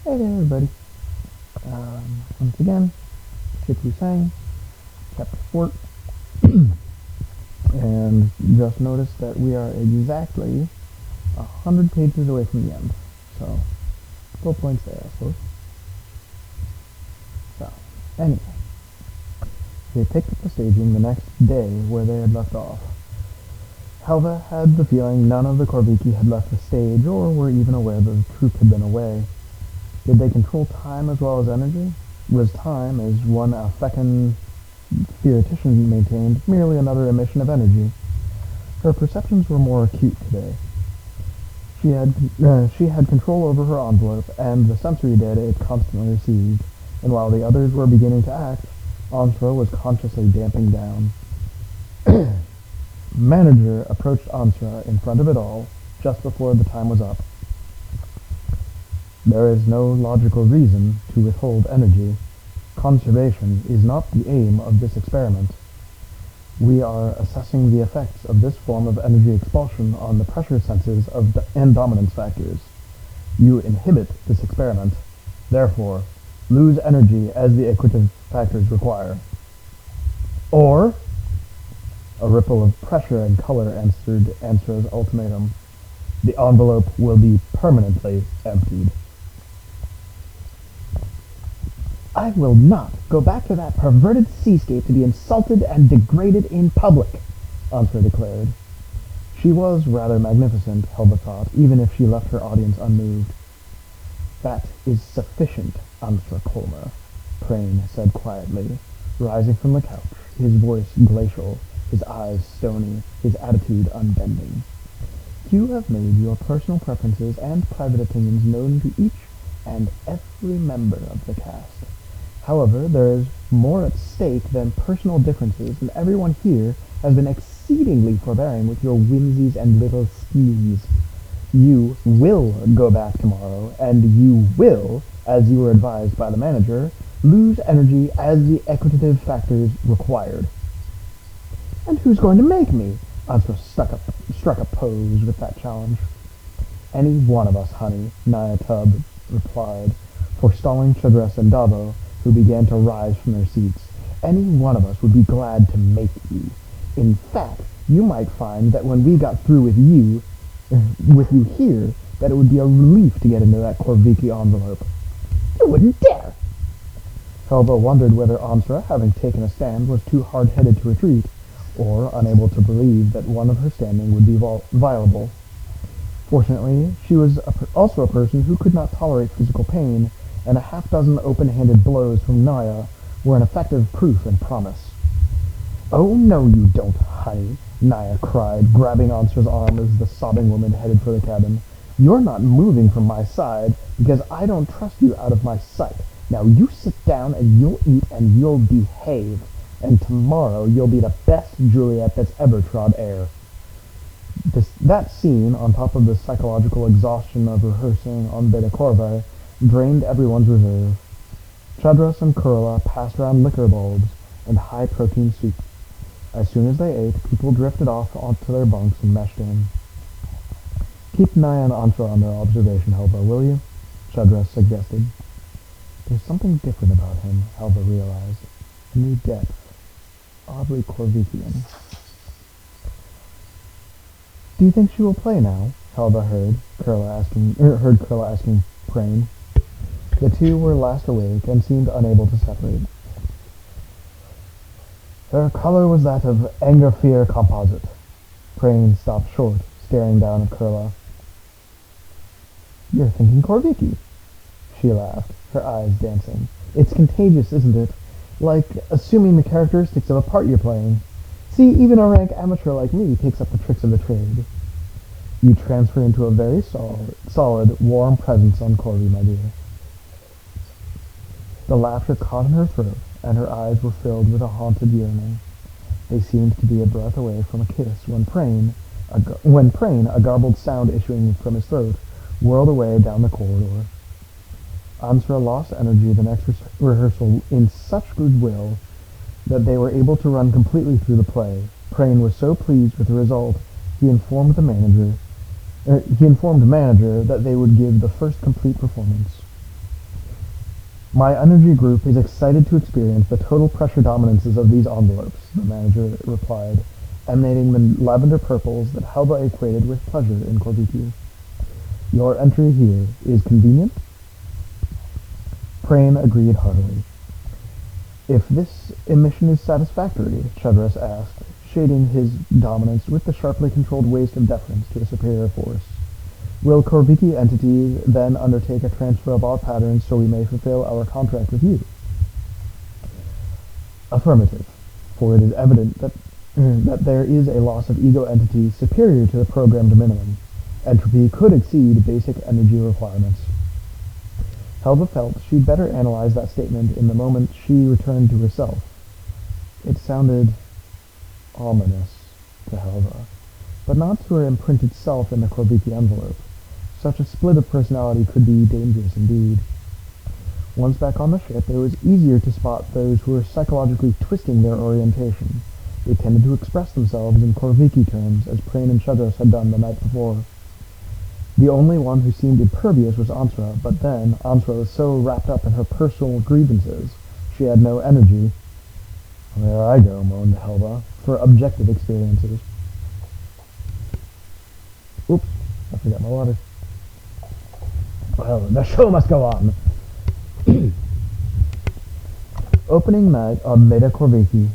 Hey there, everybody. Once again, C4.3 sang, chapter 4, and just noticed that we are exactly 100 pages away from the end. So, full points there, I suppose. So, anyway, they picked up the staging the next day where they had left off. Helva had the feeling none of the Korviki had left the stage or were even aware that the troop had been away. Did they control time as well as energy? Was time, as one Alfecan theoretician maintained, merely another emission of energy? Her perceptions were more acute today. She had control over her envelope and the sensory data it constantly received, and while the others were beginning to act, Ansra was consciously damping down. Manager approached Ansra in front of it all, just before the time was up. There is no logical reason to withhold energy. Conservation is not the aim of this experiment. We are assessing the effects of this form of energy expulsion on the pressure sensors and dominance factors. You inhibit this experiment. Therefore, lose energy as the equitive factors require. Or, a ripple of pressure and color answered Ansra's ultimatum. The envelope will be permanently emptied. I will not go back to that perverted seascape to be insulted and degraded in public, Ansra declared. She was rather magnificent, Helva thought, even if she left her audience unmoved. That is sufficient, Ansra Colmer, Crane said quietly, rising from the couch, his voice glacial, his eyes stony, his attitude unbending. You have made your personal preferences and private opinions known to each and every member of the cast. However, there is more at stake than personal differences, and everyone here has been exceedingly forbearing with your whimsies and little schemes. You will go back tomorrow, and you will, as you were advised by the manager, lose energy as the equitative factors required. And who's going to make me? Ansra struck a pose with that challenge. Any one of us, honey, Naya Tubb replied, forestalling Chadress and Davo, who began to rise from their seats. Any one of us would be glad to make you. In fact, you might find that when we got through with you here, that it would be a relief to get into that Korviki envelope. You wouldn't dare! Helva wondered whether Ansra, having taken a stand, was too hard-headed to retreat, or unable to believe that one of her standing would be viable. Fortunately, she was also a person who could not tolerate physical pain, and a half-dozen open-handed blows from Naya were an effective proof and promise. Oh, no, you don't, honey, Naya cried, grabbing Ansra's arm as the sobbing woman headed for the cabin. You're not moving from my side because I don't trust you out of my sight. Now you sit down and you'll eat and you'll behave. And tomorrow you'll be the best Juliet that's ever trod air. That scene, on top of the psychological exhaustion of rehearsing on Beta Corvae, drained everyone's reserve. Chadras and Kurla passed around liquor bulbs and high-protein soup. As soon as they ate, people drifted off onto their bunks and meshed in. Keep Naya and Ansra on their observation, Helva, will you? Chadras suggested. There's something different about him, Helva realized. A new depth. Oddly Korvikian. Do you think she will play now? Helva heard Kurla asking Crane. The two were last awake and seemed unable to separate. Her color was that of anger-fear composite. Crane stopped short, staring down at Kurla. You're thinking Korviki. She laughed, her eyes dancing. It's contagious, isn't it? Like assuming the characteristics of a part you're playing. See, even a rank amateur like me takes up the tricks of the trade. You transfer into a very solid, warm presence on Corvi, my dear. The laughter caught in her throat, and her eyes were filled with a haunted yearning. They seemed to be a breath away from a kiss when Prane, a garbled sound issuing from his throat, whirled away down the corridor. Ansra lost energy the next rehearsal in such goodwill that they were able to run completely through the play. Prane was so pleased with the result, he informed manager that they would give the first complete performance. My energy group is excited to experience the total pressure dominances of these envelopes, the manager replied, emanating the lavender purples that Helva equated with pleasure in Corvikia. Your entry here is convenient? Prane agreed heartily. If this emission is satisfactory, Chedrus asked, shading his dominance with the sharply controlled waste of deference to a superior force. Will Corviki entity then undertake a transfer of our patterns so we may fulfill our contract with you? Affirmative, for it is evident that there is a loss of ego entity superior to the programmed minimum. Entropy could exceed basic energy requirements. Helva felt she'd better analyze that statement in the moment she returned to herself. It sounded ominous to Helva, but not to her imprinted self in the Corviki envelope. Such a split of personality could be dangerous indeed. Once back on the ship, it was easier to spot those who were psychologically twisting their orientation. They tended to express themselves in Corviki terms, as Prane and Chedros had done the night before. The only one who seemed impervious was Ansra, but then Ansra was so wrapped up in her personal grievances, she had no energy. There I go, moaned Helva, for objective experiences. Oops, I forgot my water. Well, the show must go on. Opening night on Beta Corviki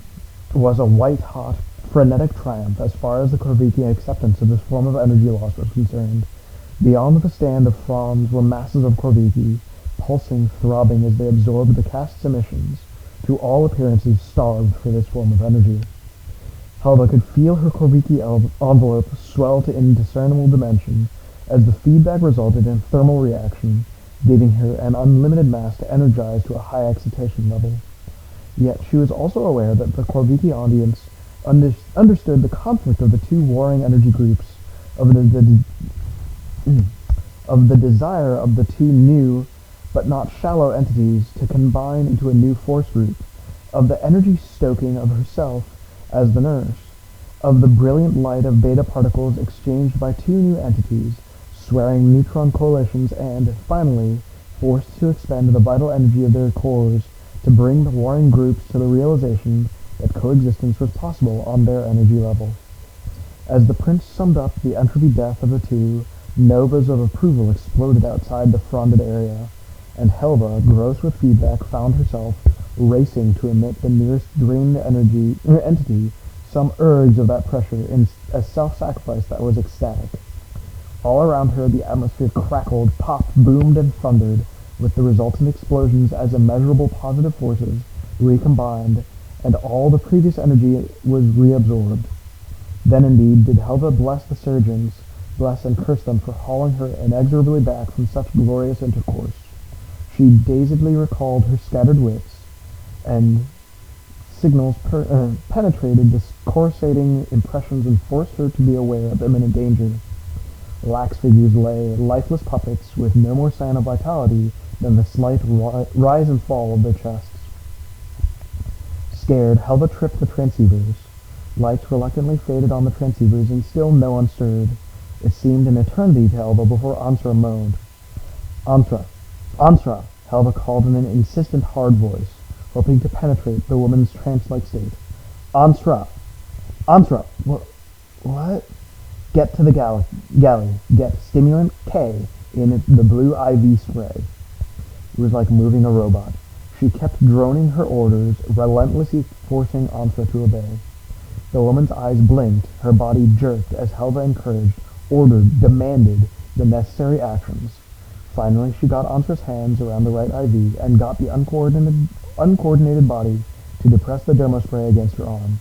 was a white-hot, frenetic triumph as far as the Corviki acceptance of this form of energy loss was concerned. Beyond the stand of fronds were masses of Corviki, pulsing, throbbing as they absorbed the cast's emissions, to all appearances starved for this form of energy. Helva could feel her Corviki envelope swell to indiscernible dimension as the feedback resulted in thermal reaction, giving her an unlimited mass to energize to a high excitation level. Yet she was also aware that the Corviki audience understood the conflict of the two warring energy groups, of the desire of the two new but not shallow entities to combine into a new force group, of the energy stoking of herself as the nurse, of the brilliant light of beta particles exchanged by two new entities, swearing neutron coalitions, and, finally, forced to expend the vital energy of their cores to bring the warring groups to the realization that coexistence was possible on their energy level. As the prince summed up the entropy death of the two, novas of approval exploded outside the fronded area, and Helva, gross with feedback, found herself racing to emit the nearest drained entity some urge of that pressure in a self-sacrifice that was ecstatic. All around her the atmosphere crackled, popped, boomed, and thundered, with the resultant explosions as immeasurable positive forces recombined, and all the previous energy was reabsorbed. Then indeed did Helva bless the surgeons, bless and curse them for hauling her inexorably back from such glorious intercourse. She dazedly recalled her scattered wits, and signals penetrated the coruscating impressions and forced her to be aware of imminent danger. Lax figures lay, lifeless puppets, with no more sign of vitality than the slight rise and fall of their chests. Scared, Helva tripped the transceivers. Lights reluctantly faded on the transceivers, and still no one stirred. It seemed an eternity to Helva before Ansra moaned. Ansra! Ansra! Helva called in an insistent, hard voice, hoping to penetrate the woman's trance-like state. Ansra! Ansra! What? Get to the galley. Get stimulant K in the blue IV spray. It was like moving a robot. She kept droning her orders, relentlessly forcing Ansra to obey. The woman's eyes blinked, her body jerked as Helva encouraged, ordered, demanded the necessary actions. Finally, she got Ansra's hands around the right IV and got the uncoordinated body to depress the dermospray against her arm.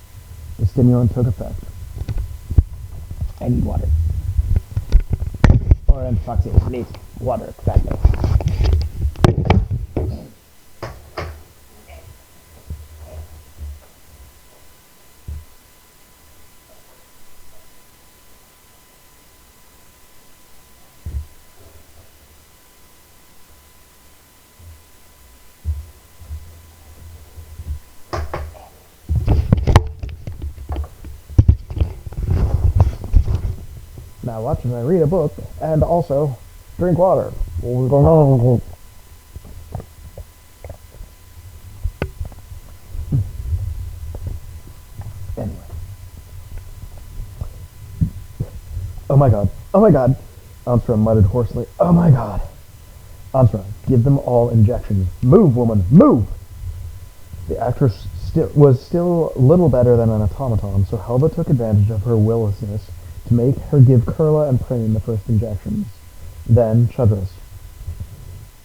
The stimulant took effect. I need water. Orange Foxy needs water, exactly. Now watch as I read a book and also drink water. Oh my god. Oh my god. Armstrong muttered hoarsely. Oh my god. Armstrong, give them all injections. Move, woman, move! The actress was still little better than an automaton, so Helva took advantage of her willingness to make her give Kurla and Prane the first injections. Then, Chudras.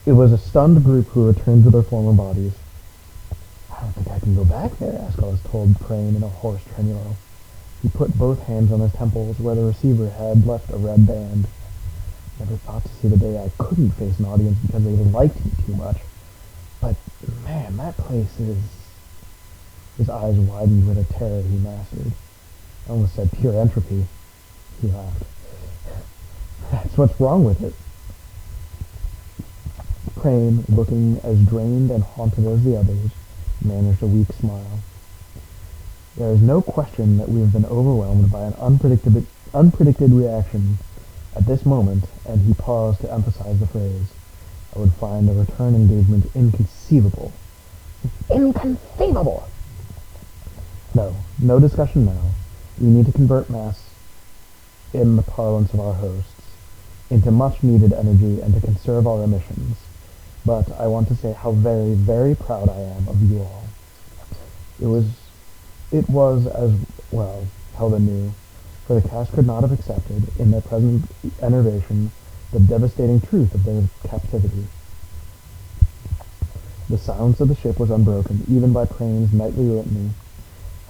It was a stunned group who returned to their former bodies. I don't think I can go back there, Ascaris told Prane in a hoarse tremolo. He put both hands on his temples where the receiver had left a red band. Never thought to see the day I couldn't face an audience because they liked me too much. But, man, that place is... His eyes widened with a terror he mastered. I almost said pure entropy. He laughed. That's what's wrong with it. Crane, looking as drained and haunted as the others, managed a weak smile. There is no question that we have been overwhelmed by an unpredicted reaction at this moment, and he paused to emphasize the phrase. I would find a return engagement inconceivable. Inconceivable! No discussion now. We need to convert mass, in the parlance of our hosts, into much-needed energy and to conserve our emissions. But I want to say how very, very proud I am of you all. It was as well, Helva knew, for the cast could not have accepted, in their present enervation, the devastating truth of their captivity. The silence of the ship was unbroken, even by Prane's nightly litany.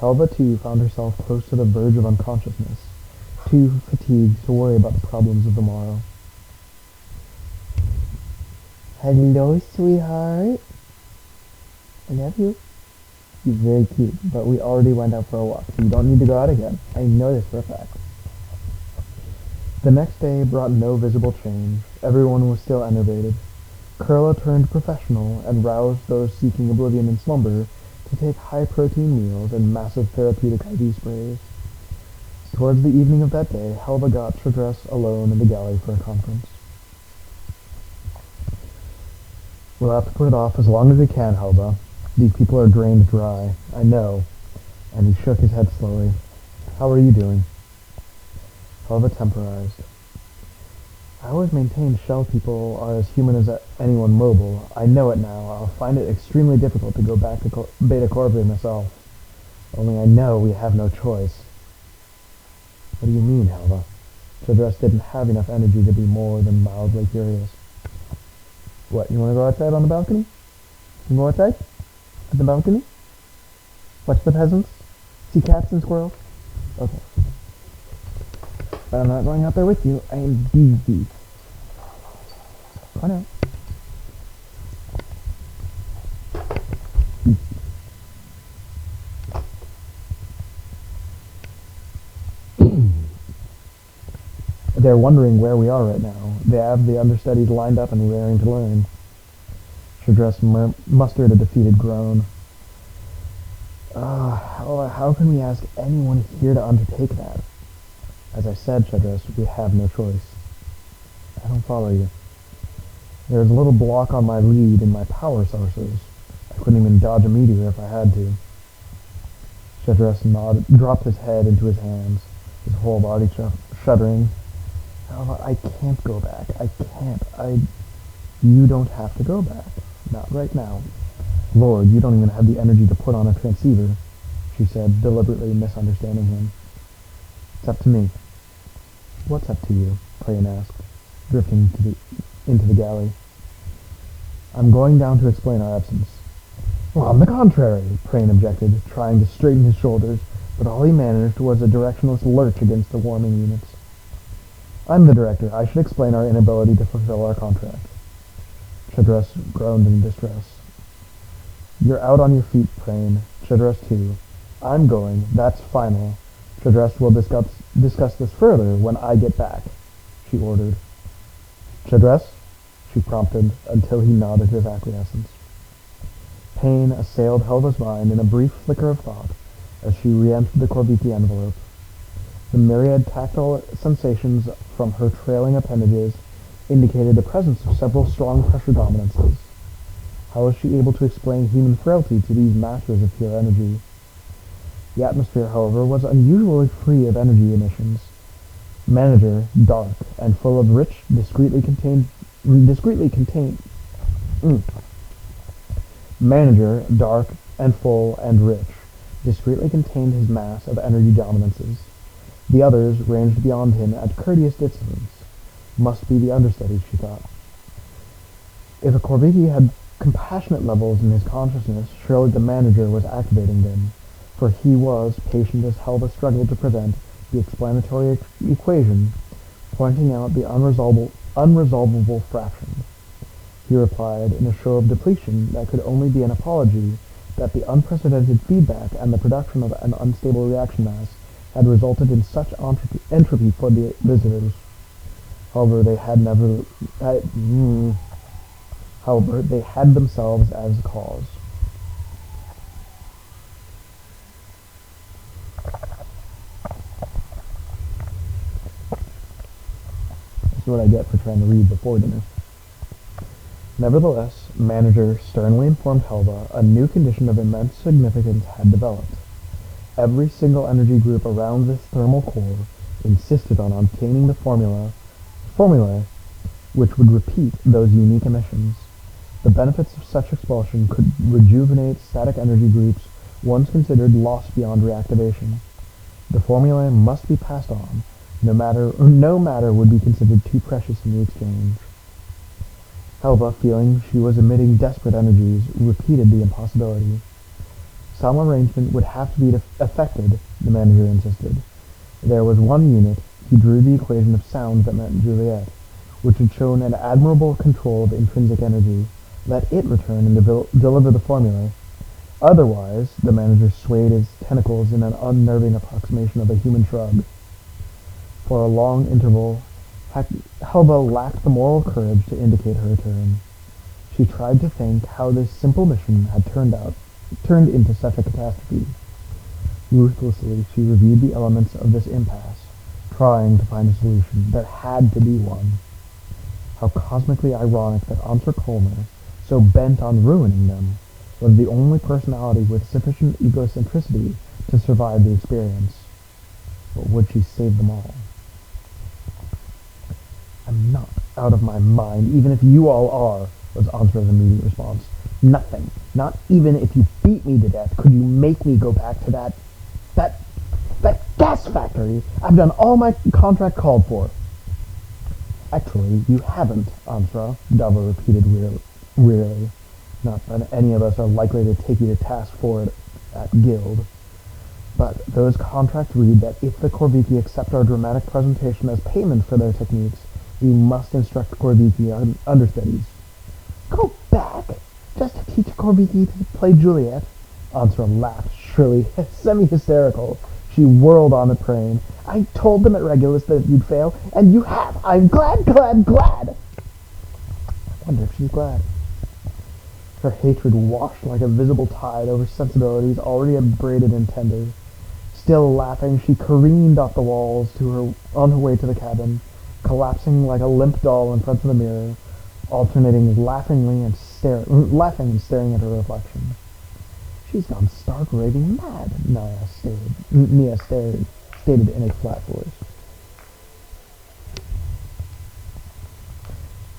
Helva, too, found herself close to the verge of unconsciousness, too fatigued to worry about the problems of the morrow. Hello, sweetheart. I love you. You're very cute, but we already went out for a walk, so you don't need to go out again. I know this for a fact. The next day brought no visible change. Everyone was still enervated. Kurla turned professional and roused those seeking oblivion in slumber to take high-protein meals and massive therapeutic IV sprays. Towards the evening of that day, Helva got Chudras alone in the galley for a conference. We'll have to put it off as long as we can, Helva. These people are drained dry. I know. And he shook his head slowly. How are you doing? Helva temporized. I always maintained shell people are as human as anyone mobile. I know it now. I'll find it extremely difficult to go back to Beta Corvus myself. Only I know we have no choice. What do you mean, Helva? Chudras didn't have enough energy to be more than mildly curious. What, you want to go outside on the balcony? You go outside? At the balcony? Watch the peasants? See cats and squirrels? Okay. But I'm not going out there with you. I am busy. Come on out. They're wondering where we are right now. They have the understudies lined up and raring to learn. Chudras mustered a defeated groan. How can we ask anyone here to undertake that? As I said, Chudras, we have no choice. I don't follow you. There's a little block on my lead in my power sources. I couldn't even dodge a meteor if I had to. Chudras dropped his head into his hands, his whole body shuddering. I can't go back. I can't. You don't have to go back. Not right now. Lord, you don't even have the energy to put on a transceiver, she said, deliberately misunderstanding him. It's up to me. What's up to you? Prane asked, drifting into the galley. I'm going down to explain our absence. Well, on the contrary, Prane objected, trying to straighten his shoulders, but all he managed was a directionless lurch against the warming units. I'm the director. I should explain our inability to fulfill our contract. Chudras groaned in distress. You're out on your feet, Prane. Chudras too. I'm going. That's final. Chudras will discuss this further when I get back, she ordered. Chudras? She prompted until he nodded his acquiescence. Pain assailed Helva's mind in a brief flicker of thought as she re-entered the Corviti envelope. The myriad tactile sensations from her trailing appendages indicated the presence of several strong pressure dominances. How was she able to explain human frailty to these masters of pure energy? The atmosphere, however, was unusually free of energy emissions. Manager, dark, and full of rich, discreetly contained, mm. Manager, dark and full and rich, discreetly contained his mass of energy dominances. The others ranged beyond him at courteous distance. Must be the understudies, she thought. If a Korviki had compassionate levels in his consciousness, surely the manager was activating them, for he was, patient as Helva struggled to present the explanatory equation, pointing out the unresolvable fraction. He replied, in a show of depletion that could only be an apology, that the unprecedented feedback and the production of an unstable reaction mass had resulted in such entropy for the visitors. However, they had themselves as the cause. That's what I get for trying to read before dinner. Nevertheless, Manager sternly informed Helva a new condition of immense significance had developed. Every single energy group around this thermal core insisted on obtaining the formulae which would repeat those unique emissions. The benefits of such expulsion could rejuvenate static energy groups once considered lost beyond reactivation. The formulae must be passed on. No matter would be considered too precious in the exchange. Helva, feeling she was emitting desperate energies, repeated the impossibility. Some arrangement would have to be effected, the manager insisted. There was one unit. He drew the equation of sound that meant Juliet, which had shown an admirable control of intrinsic energy. Let it return and deliver the formulae. Otherwise, the manager swayed his tentacles in an unnerving approximation of a human shrug. For a long interval, Helva lacked the moral courage to indicate her return. She tried to think how this simple mission had turned into such a catastrophe. Ruthlessly, she reviewed the elements of this impasse, trying to find a solution. There had to be one. How cosmically ironic that Answer Colmer, so bent on ruining them, was the only personality with sufficient egocentricity to survive the experience. But would she save them all? I'm not out of my mind, even if you all are, was Ansra's immediate response. Nothing, not even if you beat me to death, could you make me go back to that gas factory. I've done all my contract called for. Actually, you haven't, Ansra, Dava repeated wearily. Not that any of us are likely to take you to task for it at Guild. But those contracts read that if the Korviki accept our dramatic presentation as payment for their techniques, we must instruct Korviki understudies. Go back? Just to teach Korviki to play Juliet? Ansra laughed shrilly, semi-hysterical. She whirled on the train. I told them at Regulus that you'd fail, and you have. I'm glad. I wonder if she's glad. Her hatred washed like a visible tide over sensibilities already upbraided and tender. Still laughing, she careened off the walls on her way to the cabin, collapsing like a limp doll in front of the mirror, alternating laughing and staring at her reflection. She's gone stark raving mad, Nia stated in a flat voice.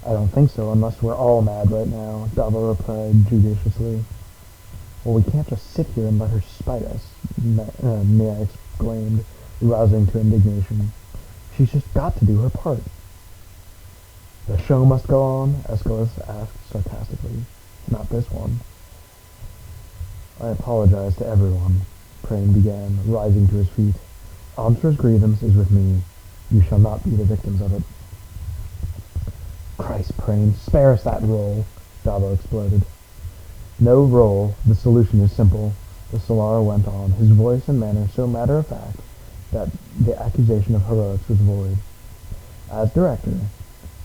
I don't think so, unless we're all mad right now, Dava replied judiciously. Well, we can't just sit here and let her spite us, Nia exclaimed, rousing to indignation. She's just got to do her part. The show must go on, Aeschylus asked sarcastically. Not this one. I apologize to everyone, Prane began, rising to his feet. Ansra's grievance is with me. You shall not be the victims of it. Christ, Prane, spare us that role, Davo exploded. No role. The solution is simple, the Solara went on, his voice and manner so matter-of-fact that the accusation of heroics was void. As director,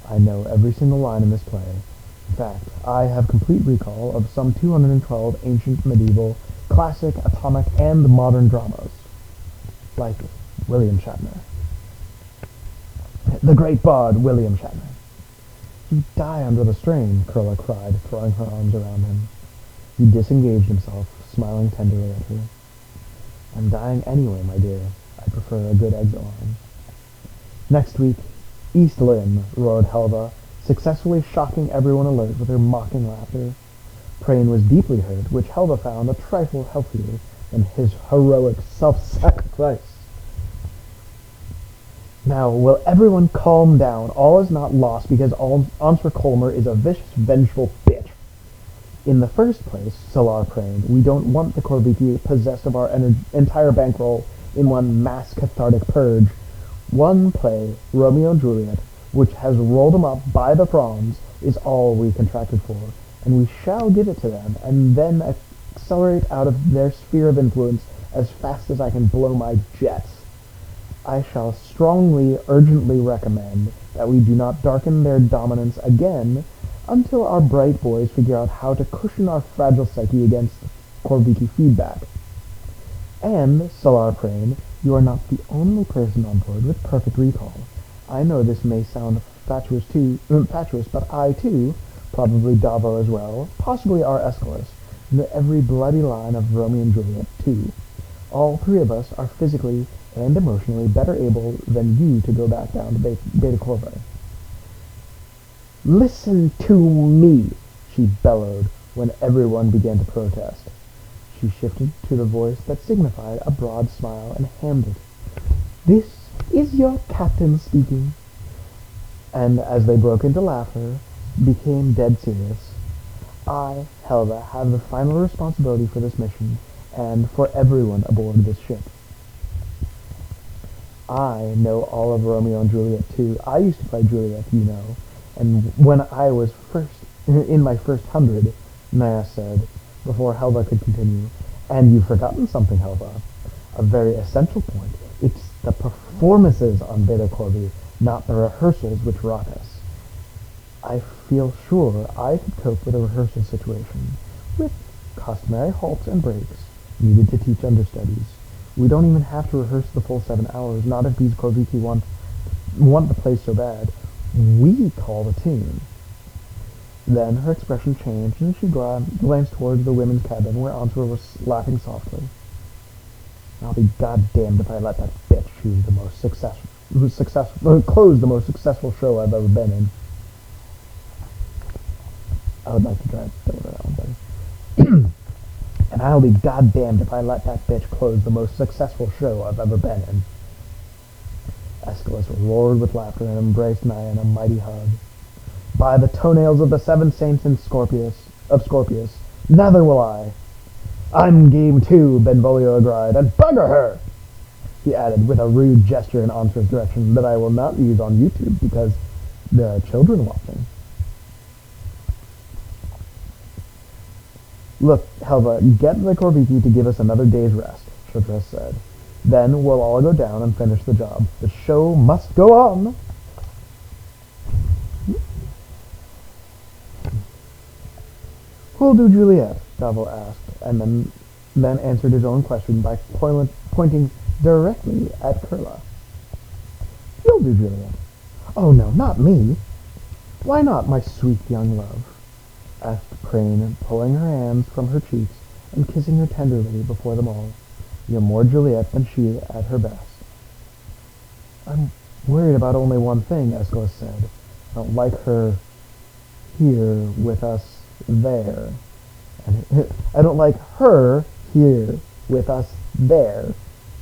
I know every single line in this play. In fact, I have complete recall of some 212 ancient, medieval, classic, atomic, and modern dramas. Like William Shatner. The great bard, William Shatner. You die under the strain, Kurla cried, throwing her arms around him. He disengaged himself, smiling tenderly at her. I'm dying anyway, my dear. I prefer a good exit line. Next week, East Lynne, roared Helva, successfully shocking everyone alert with her mocking laughter. Prane was deeply hurt, which Helva found a trifle healthier than his heroic self-sacrifice. Now, will everyone calm down? All is not lost because Answer Colmer is a vicious, vengeful bitch. In the first place, Solar Prane, we don't want the Corviki possessed of our entire bankroll in one mass cathartic purge. One play, Romeo and Juliet, which has rolled them up by the fronds, is all we contracted for, and we shall give it to them, and then accelerate out of their sphere of influence as fast as I can blow my jets. I shall strongly, urgently recommend that we do not darken their dominance again until our bright boys figure out how to cushion our fragile psyche against Corviki feedback. And, Solar Prane, you are not the only person on board with perfect recall. I know this may sound fatuous, but I too, probably Davo as well, possibly our Aeschylus, know every bloody line of Romeo and Juliet too. All three of us are physically and emotionally better able than you to go back down to Beta Corvi. Listen to me, she bellowed when everyone began to protest. She shifted to the voice that signified a broad smile and hammed it. This is your captain speaking. And as they broke into laughter, became dead serious. I, Helva, have the final responsibility for this mission and for everyone aboard this ship. I know all of Romeo and Juliet too. I used to play Juliet, you know, and when I was in my first 100, Naya said, before Helva could continue, and you've forgotten something, Helva. A very essential point. It's the performances on Beta Corvi, not the rehearsals which rock us. I feel sure I could cope with a rehearsal situation, with customary halts and breaks, needed to teach understudies. We don't even have to rehearse the full 7 hours, not if these Corviki want the place so bad. We call the tune. Then her expression changed, and she glanced towards the women's cabin where Answer was laughing softly. I'll be goddamned if I let that bitch choose the most close the most successful show I've ever been in. I would like to try to deliver that one better. And I'll be goddamned if I let that bitch close the most successful show I've ever been in. Aeschylus roared with laughter and embraced Naya in a mighty hug. By the toenails of the seven saints in Scorpius, neither will I. I'm game too, Benvolio agreed, and bugger her! He added with a rude gesture in Answer's direction that I will not use on YouTube because there are children watching. Look, Helva, get the Corviki to give us another day's rest, Shadris said. Then we'll all go down and finish the job. The show must go on! Who'll do Juliet? Davo asked, and then answered his own question by pointing directly at Kurla. You'll do Juliet. Oh no, not me. Why not, my sweet young love? Asked Prane, pulling her hands from her cheeks and kissing her tenderly before them all. You're more Juliet than she at her best. I'm worried about only one thing, Aeschylus said. I don't like her here with us there. And I don't like her here with us there.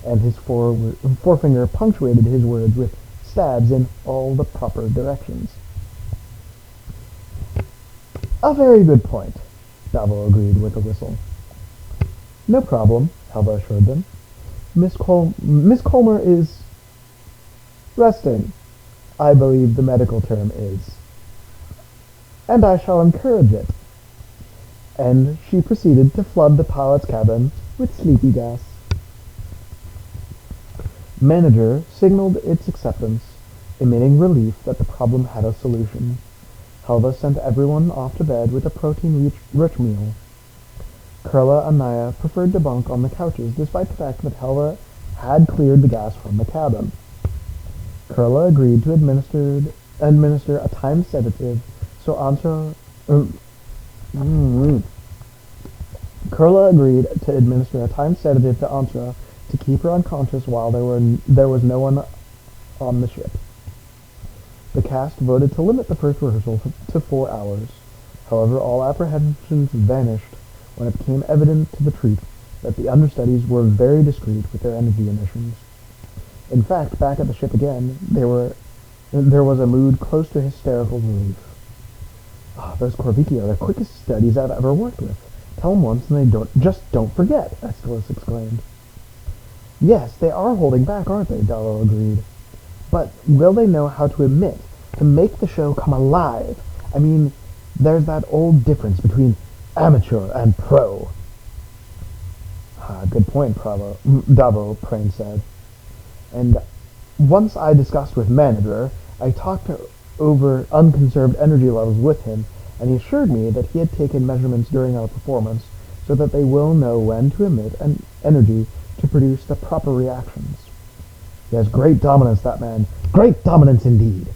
And his forefinger punctuated his words with stabs in all the proper directions. A very good point, Davo agreed with a whistle. No problem, Helva assured them. Miss Colmer is resting, I believe the medical term is. And I shall encourage it. And she proceeded to flood the pilot's cabin with sleepy gas. Manager signaled its acceptance, emitting relief that the problem had a solution. Helva sent everyone off to bed with a protein-rich meal. Kurla and Naya preferred to bunk on the couches, despite the fact that Helva had cleared the gas from the cabin. Kurla agreed to administer a time sedative, so Kurla agreed to administer a time sedative to Ansra to keep her unconscious while there was no one on the ship. The cast voted to limit the first rehearsal to 4 hours. However, all apprehensions vanished when it became evident to the troupe that the understudies were very discreet with their energy emissions. In fact, back at the ship again, there was a mood close to hysterical relief. "Ah, those Corviki are the quickest studies I've ever worked with. Tell them once and they don't forget," Aeschylus exclaimed. "Yes, they are holding back, aren't they?" Dallo agreed. "But will they know how to emit, to make the show come alive? I mean, there's that old difference between amateur and pro." "Good point, Davo," Crane said. "And once I discussed with manager, I talked over unconserved energy levels with him, and he assured me that he had taken measurements during our performance so that they will know when to emit an energy to produce the proper reactions." "He has great dominance, that man. Great dominance indeed."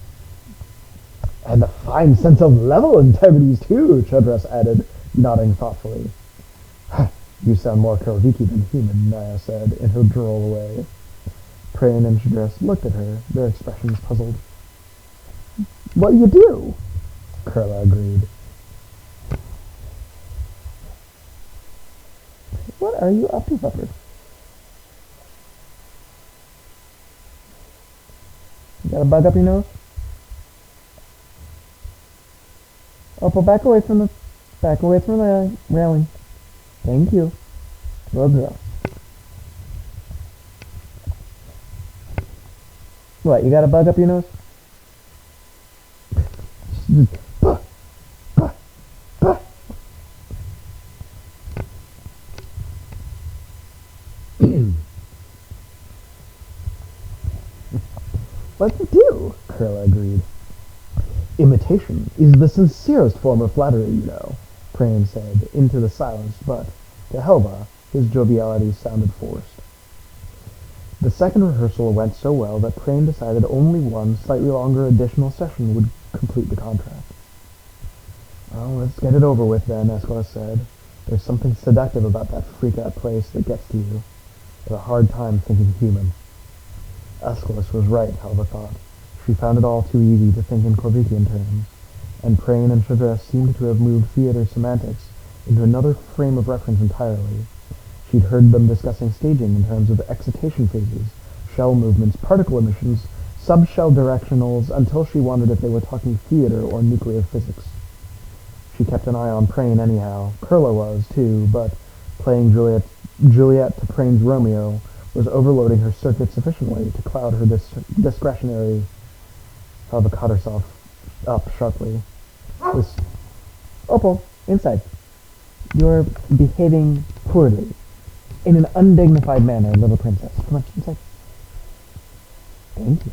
"And a fine sense of level integrities, too," Chudras added, nodding thoughtfully. "You sound more Corviki than human," Naya said, in her droll way. Crane and Chudras looked at her, their expressions puzzled. "What do you do?" Kurla agreed. "What are you up to, fucker? You got a bug up your nose? Opal, back away from the railing. Thank you. Good girl. What, you got a bug up your nose? "What's it do?" Kurla agreed. "Imitation is the sincerest form of flattery, you know," Crane said into the silence, but to Helva, his joviality sounded forced. The second rehearsal went so well that Crane decided only one slightly longer additional session would complete the contract. "Well, let's get it over with then," Aeschylus said. "There's something seductive about that freak-out place that gets to you. I have a hard time thinking human." Aeschylus was right, Helva thought. She found it all too easy to think in Corvikian terms, and Crane and Chudras seemed to have moved theater semantics into another frame of reference entirely. She'd heard them discussing staging in terms of excitation phases, shell movements, particle emissions, sub-shell directionals, until she wondered if they were talking theater or nuclear physics. She kept an eye on Crane anyhow. Kurla was, too, but playing Juliet to Crane's Romeo was overloading her circuit sufficiently to cloud her discretionary. Helva caught herself up sharply. "Opal, inside. You're behaving poorly. In an undignified manner, little princess. Come on, inside." "Thank you."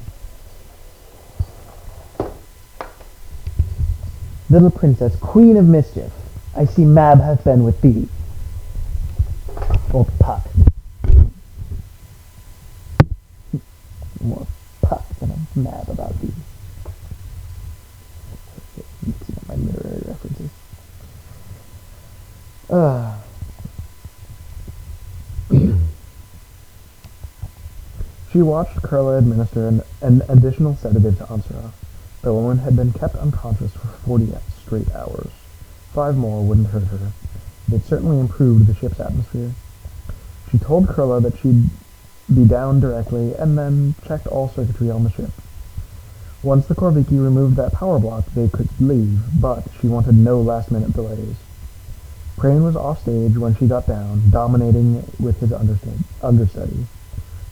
"Little princess, queen of mischief, I see Mab hath been with thee." "Old Puck." "More Puck than a Mab about thee." Mixing up my literary references. She watched Kurla administer an additional sedative to Ansara. The woman had been kept unconscious for 40 straight hours. 5 more wouldn't hurt her. It certainly improved the ship's atmosphere. She told Kurla that she'd be down directly, and then checked all circuitry on the ship. Once the Corviki removed that power block, they could leave, but she wanted no last-minute delays. Crane was off stage when she got down, dominating with his understudy.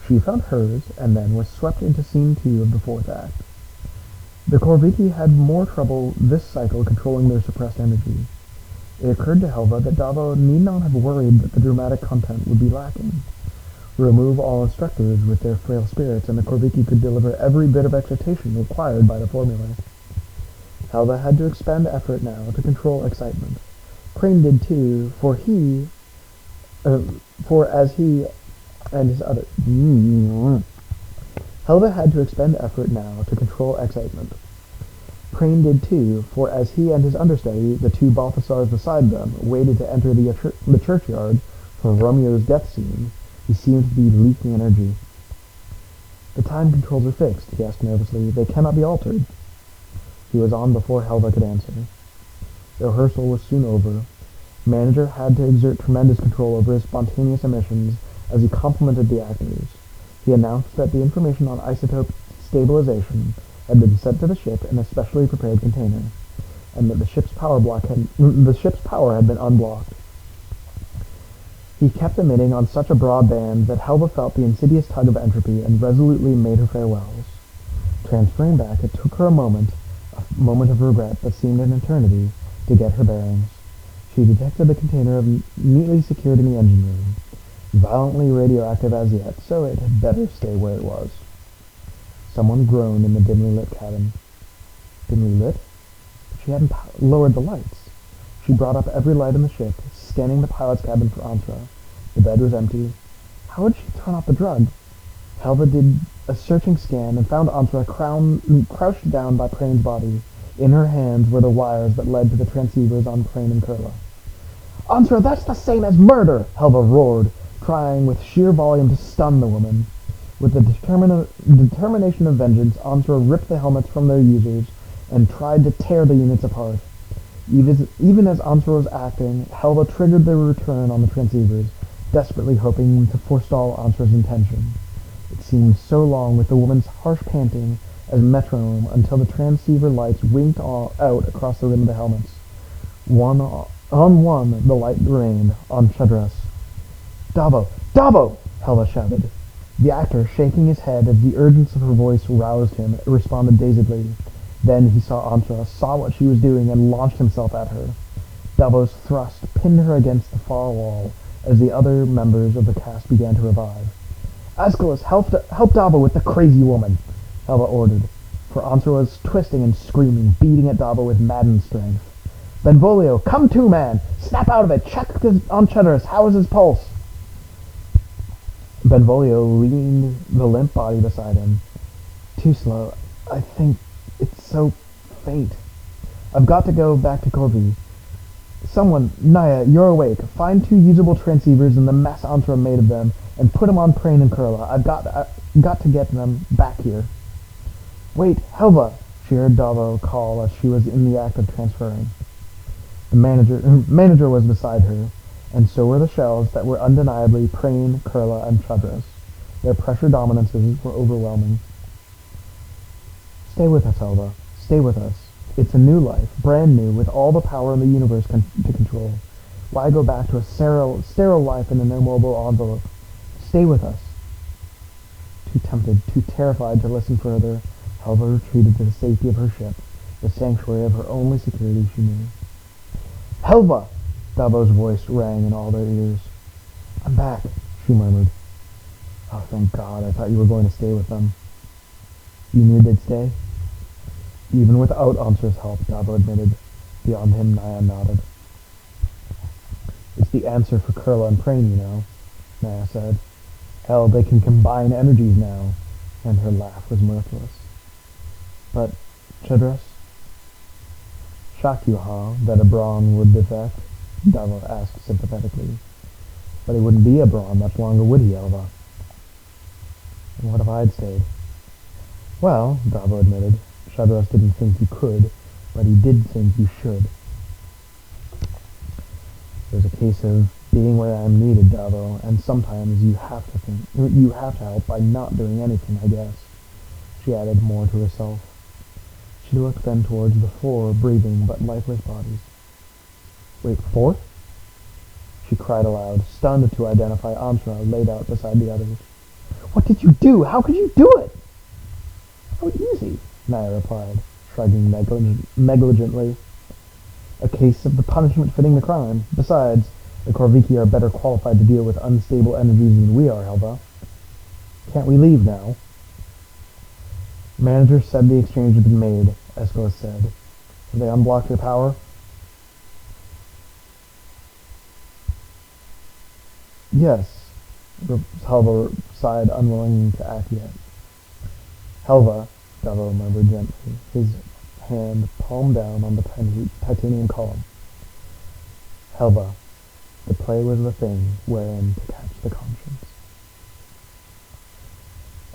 She found hers, and then was swept into scene 2 of the 4th act. The Corviki had more trouble this cycle controlling their suppressed energy. It occurred to Helva that Davo need not have worried that the dramatic content would be lacking. Remove all instructors with their frail spirits, and the Corviki could deliver every bit of excitation required by the formula. Helva had to expend effort now to control excitement. Crane did too, for as he and his other... Helva had to expend effort now to control excitement. Crane did too, for as he and his understudy, the 2 Balthasars beside them, waited to enter the churchyard for Romeo's death scene, he seemed to be leaking energy. "The time controls are fixed," he asked nervously. "They cannot be altered." He was on before Helva could answer. The rehearsal was soon over. Manager had to exert tremendous control over his spontaneous emissions as he complimented the actors. He announced that the information on isotope stabilization had been sent to the ship in a specially prepared container, and that the ship's power had been unblocked. He kept emitting on such a broad band that Helva felt the insidious tug of entropy and resolutely made her farewells. Transferring back, it took her a moment of regret that seemed an eternity, to get her bearings. She detected the container neatly secured in the engine room, violently radioactive as yet, so it had better stay where it was. Someone groaned in the dimly lit cabin. Dimly lit? She hadn't lowered the lights. She brought up every light in the ship, scanning the pilot's cabin for Antra. The bed was empty. How had she thrown off the drug? Helva did a searching scan and found Antra crouched down by Prain's body. In her hands were the wires that led to the transceivers on Prain and Kurla. "Antra, that's the same as murder!" Helva roared, trying with sheer volume to stun the woman. With the determination of vengeance, Antra ripped the helmets from their users and tried to tear the units apart. Even as Antra was acting, Helva triggered their return on the transceivers, desperately hoping to forestall Antra's intention. It seemed so long with the woman's harsh panting as metronome until the transceiver lights winked out across the rim of the helmets. On one, the light remained, on Chudras. "Davo! Davo!" Helva shouted. The actor, shaking his head as the urgency of her voice roused him, responded dazedly. Then he saw Antra, saw what she was doing, and launched himself at her. Davo's thrust pinned her against the far wall as the other members of the cast began to revive. "Aeschylus, help Davo with the crazy woman," Helva ordered, for Antra was twisting and screaming, beating at Davo with maddened strength. "Benvolio, come to, man! Snap out of it! Check on Chudras! How is his pulse?" Benvolio leaned the limp body beside him. "Too slow. I think it's so faint. I've got to go back to Corvi. Someone, Naya, you're awake. Find 2 usable transceivers and the mess Antra made of them, and put them on Prain and Kurla. I've got to get them back here." "Wait, Helva!" she heard Davo call as she was in the act of transferring. The manager was beside her, and so were the shells that were undeniably Prain, Kurla, and Chudras. Their pressure dominances were overwhelming. "Stay with us, Helva. Stay with us. It's a new life, brand new, with all the power in the universe to control. Why go back to a sterile life in an immobile envelope? Stay with us." Too tempted, too terrified to listen further, Helva retreated to the safety of her ship, the sanctuary of her only security she knew. "Helva!" Davo's voice rang in all their ears. "I'm back," she murmured. "Oh, thank God, I thought you were going to stay with them." "You knew they'd stay?" "Even without Antra's help," Davo admitted. Beyond him, Naya nodded. "It's the answer for Kurla and Prain, you know," Naya said. "Hell, they can combine energies now," and her laugh was mirthless. "But Chudras?" "Shock you, huh, that a brawn would defect?" Davo asked sympathetically. "But he wouldn't be a brawn much longer, would he, Helva?" "And what if I'd stayed?" "Well," Davo admitted, "Chudras didn't think you could, but he did think you should." "It was a case of being where I am needed, Davo, and sometimes you have to help by not doing anything, I guess," she added more to herself. She looked then towards the 4 breathing but lifeless bodies. "Wait, 4th?" she cried aloud, stunned to identify Antra laid out beside the others. "What did you do? How could you do it?" "Oh, easy," Naya replied, shrugging negligently. "A case of the punishment fitting the crime. Besides, the Korviki are better qualified to deal with unstable energies than we are, Helva. Can't we leave now?" "Manager said the exchange had been made," Aeschylus said. "Have they unblocked your power?" "Yes," Helva sighed, unwilling to act yet. "Helva," Davo murmured gently, his hand palm down on the titanium column. "Helva, the play was the thing wherein to catch the conscience."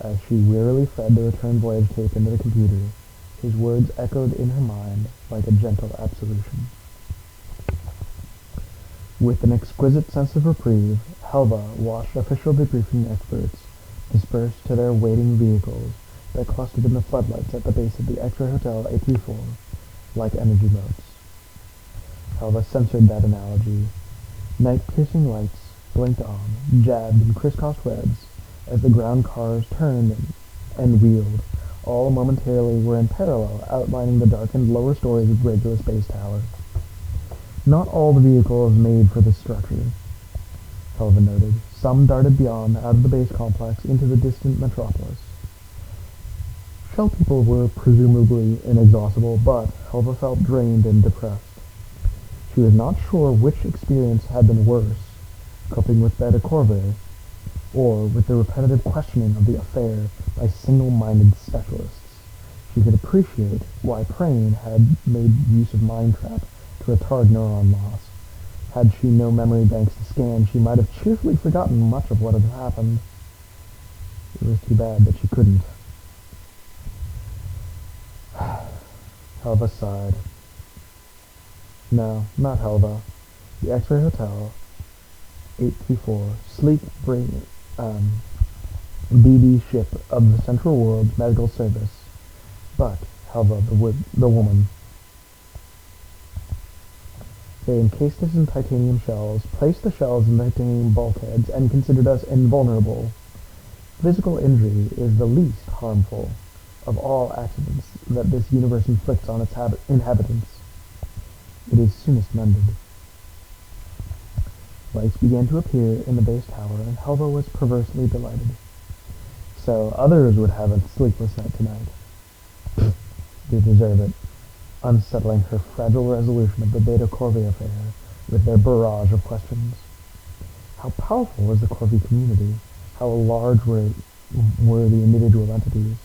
As she wearily fed the return voyage tape into the computer, His words echoed in her mind like a gentle absolution. With an exquisite sense of reprieve, Helva watched official debriefing experts disperse to their waiting vehicles that clustered in the floodlights at the base of the X-ray Hotel 834, like energy moats. Helva censored that analogy. Night-piercing lights blinked on, jabbed in crisscrossed webs, as the ground cars turned and wheeled. All momentarily were in parallel, outlining the darkened lower stories of Regulus Base Tower. Not all the vehicles made for this structure, Helva noted. Some darted beyond, out of the base complex, into the distant metropolis. Shell people were presumably inexhaustible, but Helva felt drained and depressed. She was not sure which experience had been worse, coping with Beta Corvair, or with the repetitive questioning of the affair by single-minded specialists. She could appreciate why Prane had made use of Mind Trap to retard neuron loss. Had she no memory banks to scan, she might have cheerfully forgotten much of what had happened. It was too bad that she couldn't. Helva sighed. No, not Helva. The X-ray Hotel, 834, sleek, BB ship of the Central World Medical Service. But Helva, the woman. They encased us in titanium shells, placed the shells in titanium bulkheads, and considered us invulnerable. Physical injury is the least harmful of all accidents that this universe inflicts on its inhabitants. It is soonest mended. Lights began to appear in the base tower, and Helva was perversely delighted. So others would have a sleepless night tonight. They deserve it, unsettling her fragile resolution of the Beta Corvi affair with their barrage of questions. How powerful was the Corvi community? How large were the individual entities?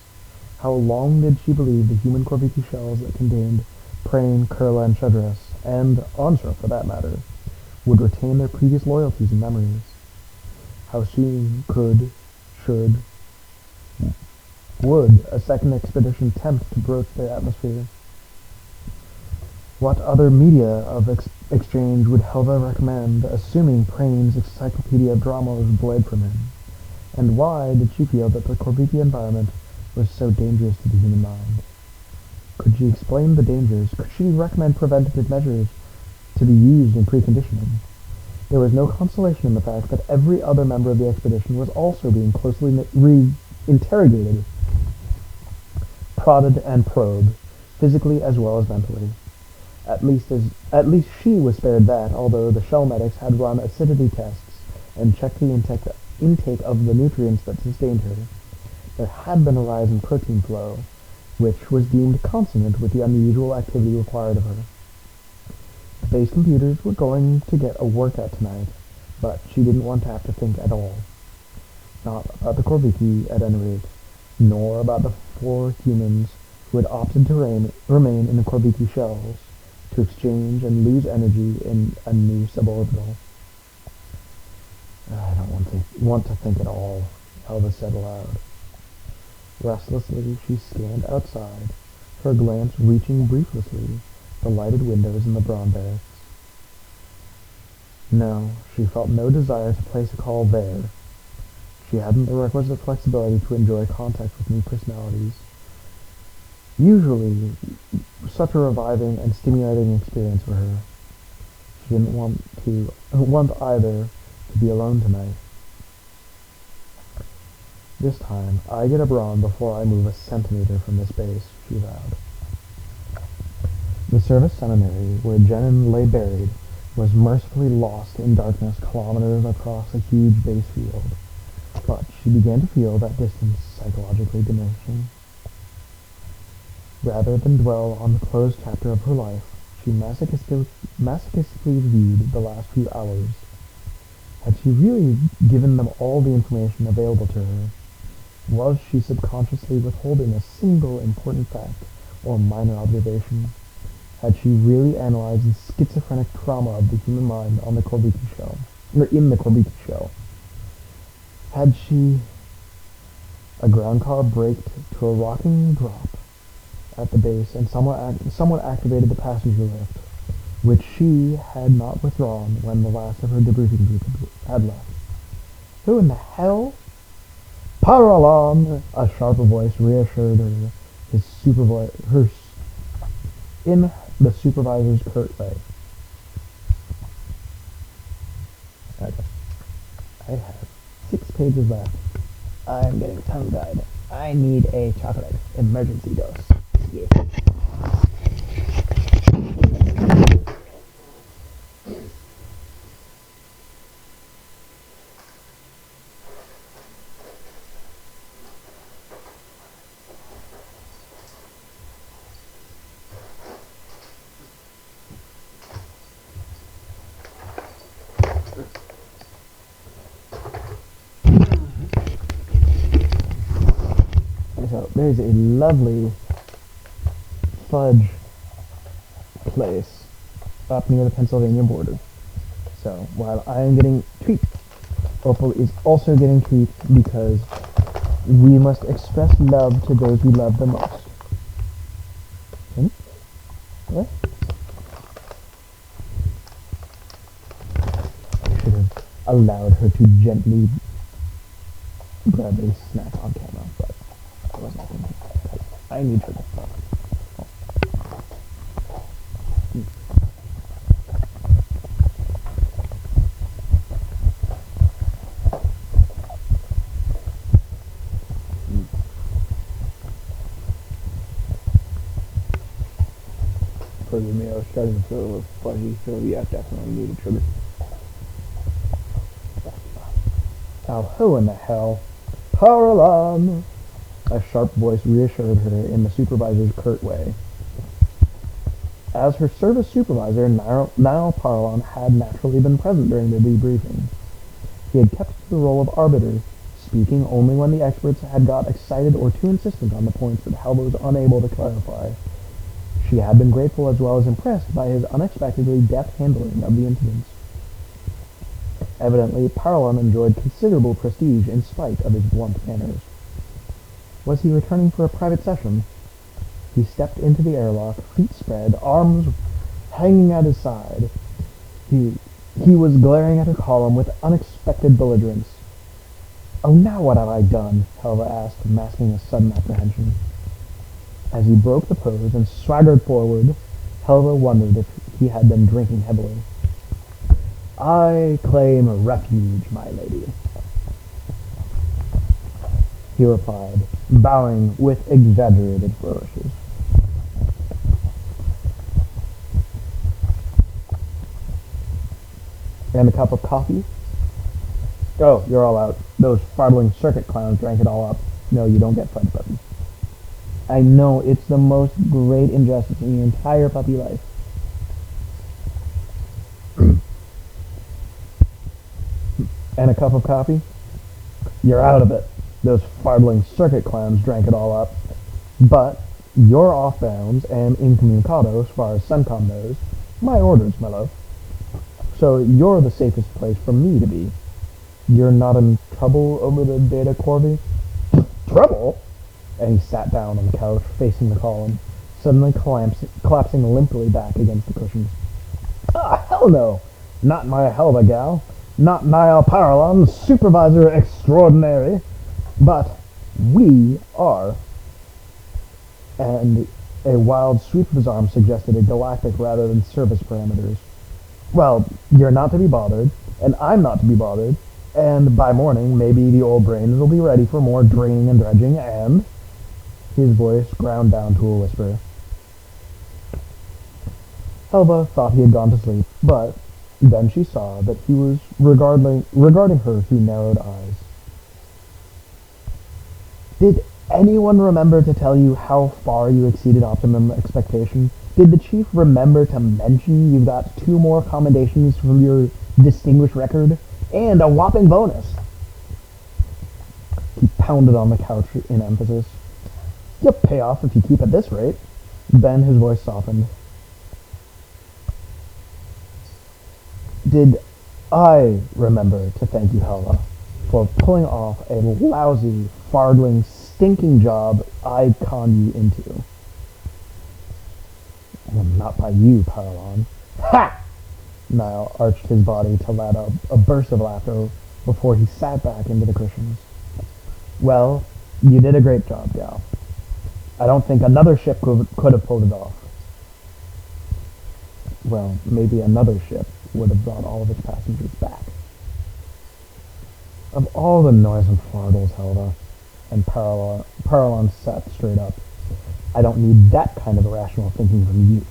How long did she believe the human Corviki shells that contained Prane, Kurla, and Shudras, and Onsra for that matter, would retain their previous loyalties and memories? How soon would a second expedition attempt to broach their atmosphere? What other media of exchange would Helva recommend, assuming Prane's Encyclopedia of Drama was bled from him? And why did she feel that the Corviki environment was so dangerous to the human mind? Could she explain the dangers? Could she recommend preventative measures to be used in preconditioning? There was no consolation in the fact that every other member of the expedition was also being closely interrogated, prodded and probed, physically as well as mentally. At least she was spared that, although the shell medics had run acidity tests and checked the intake of the nutrients that sustained her. There had been a rise in protein flow, which was deemed consonant with the unusual activity required of her. The base computers were going to get a workout tonight, but she didn't want to have to think at all. Not about the Corviki, at any rate, nor about the 4 humans who had opted to remain in the Corviki shells, to exchange and lose energy in a new suborbital. I don't want to think at all, Helva said aloud. Restlessly, she scanned outside, her glance reaching brieflessly the lighted windows in the Braun barracks. No, she felt no desire to place a call there. She hadn't the requisite flexibility to enjoy contact with new personalities. Usually, such a reviving and stimulating experience for her. She didn't want either to be alone tonight. This time, I get a Braun before I move a centimeter from this base, she vowed. The service seminary, where Jenin lay buried, was mercifully lost in darkness kilometers across a huge base field, but she began to feel that distance psychologically diminishing. Rather than dwell on the closed chapter of her life, she masochistically viewed the last few hours. Had she really given them all the information available to her? Was she subconsciously withholding a single important fact or minor observation? Had she really analyzed the schizophrenic trauma of the human mind on the Corviki shell, or in the Corviki shell? Had she... A ground car braked to a rocking drop at the base, and someone activated the passenger lift, which she had not withdrawn when the last of her debriefing group had left. Who in the hell? Power alarm! A sharper voice reassured her. In the supervisor's curt way. Okay. I have 6 pages left. I'm getting tongue-tied. I need a chocolate emergency dose. Yeah. So there's a lovely fudge place up near the Pennsylvania border. So while I am getting treat, Opal is also getting treat because we must express love to those we love the most. Hmm? What? I should have allowed her to gently grab a snack on camera, but I wasn't thinking. I need sugar. Forgive me, I was starting to feel a little fuzzy, so yeah, definitely needed sugar. Now, who in the hell? Power alarm! A sharp voice reassured her in the supervisor's curt way. As her service supervisor, Niall Parlon had naturally been present during the debriefing. He had kept to the role of arbiter, speaking only when the experts had got excited or too insistent on the points that Helva was unable to clarify. She had been grateful as well as impressed by his unexpectedly deft handling of the incidents. Evidently, Parlon enjoyed considerable prestige in spite of his blunt manners. Was he returning for a private session? He stepped into the airlock, feet spread, arms hanging at his side. He was glaring at her column with unexpected belligerence. "Oh, now what have I done?" Helva asked, masking a sudden apprehension. As he broke the pose and swaggered forward, Helva wondered if he had been drinking heavily. "I claim refuge, my lady," he replied, bowing with exaggerated flourishes. "And a cup of coffee?" "Oh, you're all out. Those fardling circuit clowns drank it all up. No, you don't get fudge button." "I know, it's the most great injustice in your entire puppy life." "And a cup of coffee?" "You're out of it. Those fardling circuit clowns drank it all up. But you're off bounds and incommunicado as far as Suncom knows. My orders, my love. So you're the safest place for me to be. You're not in trouble over the data corvée?" "Trouble?" And he sat down on the couch, facing the column, suddenly collapsing limply back against the cushions. "Ah, hell no! Not my Helva gal. Not Niall Parlon, supervisor extraordinary. But we are." And a wild sweep of his arm suggested a galactic rather than service parameters. "Well, you're not to be bothered, and I'm not to be bothered, and by morning maybe the old brains will be ready for more draining and dredging, and..." His voice ground down to a whisper. Helva thought he had gone to sleep, but then she saw that he was regarding her through narrowed eyes. "Did anyone remember to tell you how far you exceeded optimum expectation? Did the chief remember to mention you've got 2 more commendations from your distinguished record? And a whopping bonus!" He pounded on the couch in emphasis. "You'll pay off if you keep at this rate." Then his voice softened. "Did I remember to thank you, Helva, for pulling off a lousy, fardling, stinking job I conned you into?" Not by you, Paralon. Ha! Niall arched his body to let out a burst of laughter before he sat back into the cushions. Well, you did a great job, gal. I don't think another ship could have pulled it off. Well, maybe another ship would have brought all of its passengers back. Of all the noise and fardels, Helva, and Paralon sat straight up. I don't need that kind of irrational thinking from you.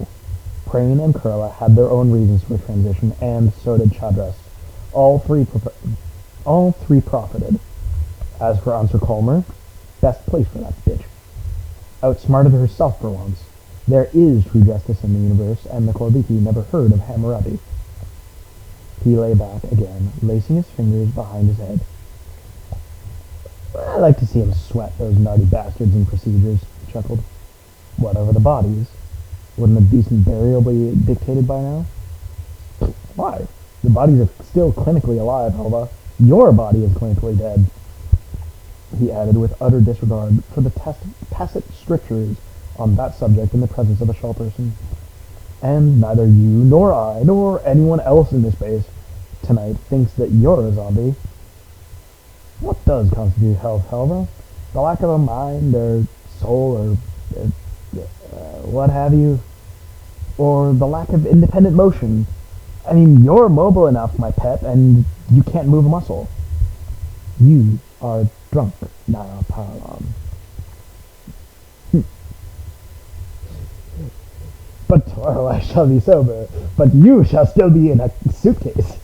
Crane and Kurla had their own reasons for transition, and so did Chadras. All three profited. As for Answer Colmer, best place for that bitch. Outsmarted herself for once. There is true justice in the universe, and the Korbiki never heard of Hammurabi. He lay back again, lacing his fingers behind his head. I like to see him sweat, those naughty bastards in procedures, he chuckled. Whatever the bodies, wouldn't a decent burial be dictated by now? Why? The bodies are still clinically alive, Helva. Your body is clinically dead, he added with utter disregard for the tacit strictures on that subject in the presence of a shell person. And neither you, nor I, nor anyone else in this base tonight thinks that you're a zombie. What does constitute health, Helva? The lack of a mind, or soul, or what have you? Or the lack of independent motion? I mean, you're mobile enough, my pet, and you can't move a muscle. You are drunk, Niall Paralon. But tomorrow I shall be sober, but you shall still be in a suitcase.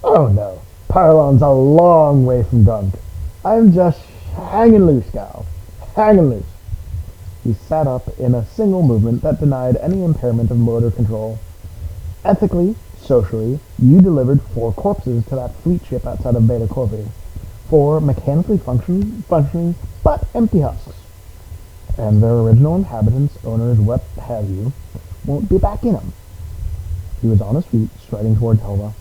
Oh no, Paralon's a long way from drunk. I'm just hanging loose, gal. Hanging loose. He sat up in a single movement that denied any impairment of motor control. Ethically, socially, you delivered 4 corpses to that fleet ship outside of Beta Corvi. 4 mechanically functioning, but empty husks. And their original inhabitants, owners, what have you, won't be back in them. He was on his feet, striding towards Helva.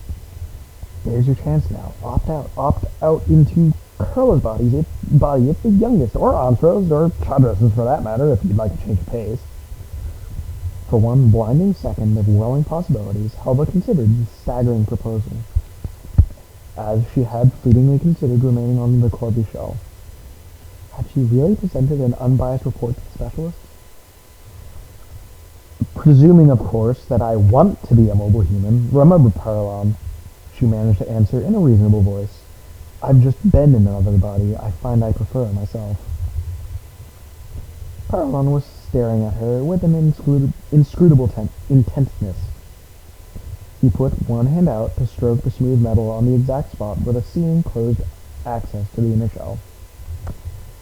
There's your chance now. Opt out into Kurla's body if the youngest, or Ansro's, or Chadras's for that matter, if you'd like to change of pace. For one blinding second of whirling possibilities, Helva considered the staggering proposal, as she had fleetingly considered remaining on the Corby shell. Had she really presented an unbiased report to the specialists? Presuming, of course, that I want to be a mobile human, remember, Paralon, she managed to answer in a reasonable voice. I've just been in another body. I find I prefer myself. Paralon was staring at her with an inscrutable intentness. He put one hand out to stroke the smooth metal on the exact spot where the seam closed access to the inner shell.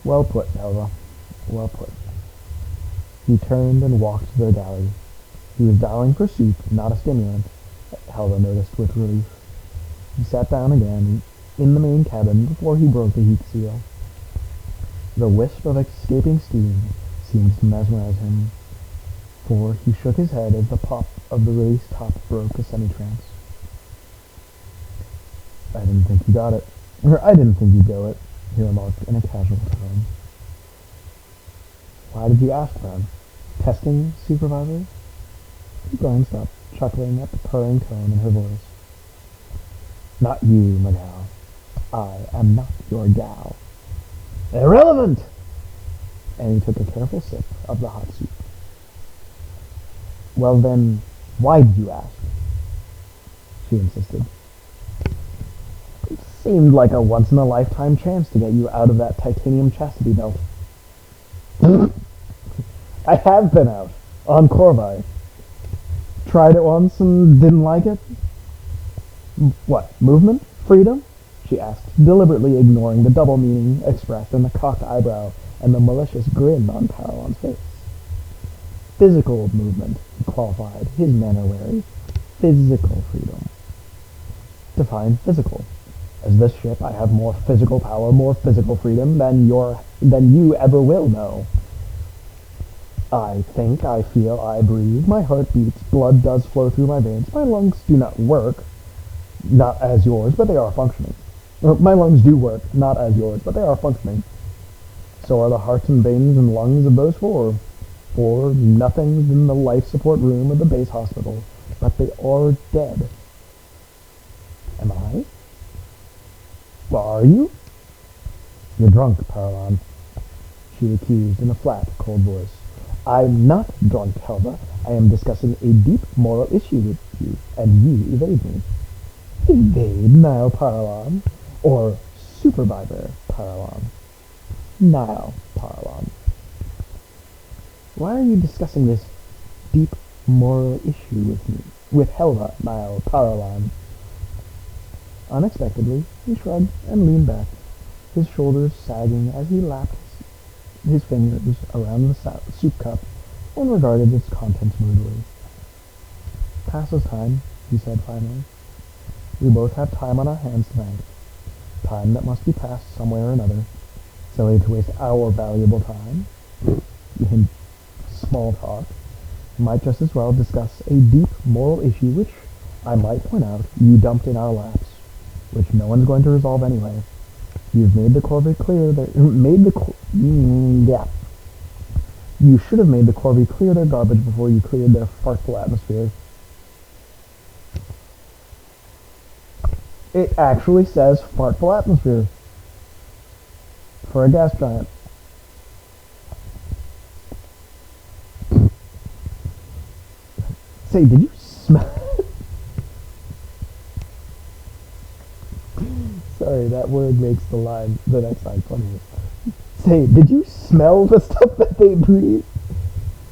Well put, Helva. Well put. He turned and walked to their galley. He was dialing for soup, not a stimulant, Helva noticed with relief. He sat down again in the main cabin before he broke the heat seal. The wisp of escaping steam seemed to mesmerize him, for he shook his head as the pop of the release top broke a semi-trance. I didn't think you got it. Or I didn't think you'd go it, he remarked in a casual tone. Why did you ask, then? Testing, Supervisor? He glanced up, chuckling at the purring tone in her voice. Not you, my gal. I am not your gal. Irrelevant! And he took a careful sip of the hot soup. Well then, why did you ask? She insisted. It seemed like a once-in-a-lifetime chance to get you out of that titanium chastity belt. I have been out, on Corvi. Tried it once and didn't like it. What, movement? Freedom? She asked, deliberately ignoring the double meaning expressed in the cocked eyebrow and the malicious grin on Paralon's face. Physical movement, he qualified, his manner wary. Physical freedom. Define physical. As this ship, I have more physical power, more physical freedom than you ever will know. I think, I feel, I breathe, my heart beats, blood does flow through my veins, my lungs do not work, not as yours, but they are functioning. My lungs do work, not as yours, but they are functioning. So are the hearts and veins and lungs of those 4. 4 nothings in the life support room of the base hospital, but they are dead. Am I? Well, are you? You're drunk, Paralon, she accused in a flat, cold voice. I'm not drunk, Helva. I am discussing a deep moral issue with you, and you evade me. Evade Nile Paralon? Or Supervisor Paralon? Nile Paralon. Why are you discussing this deep moral issue with me? With Helva, Nile Paralon? Unexpectedly, he shrugged and leaned back, his shoulders sagging as he lapped his fingers around the soup cup and regarded its contents moodily. Passes time, he said finally. We both have time on our hands tonight. Time that must be passed some way or another. Silly to waste our valuable time in small talk. Might just as well discuss a deep moral issue which, I might point out, you dumped in our laps, which no one's going to resolve anyway. You've made the Corvée clear that... yeah. You should have made the Corvée clear their garbage before you cleared their fartful atmosphere. It actually says fartful atmosphere. For a gas giant. Say, did you smell... Sorry, that word makes the next line funny. Say, did you smell the stuff that they breathe?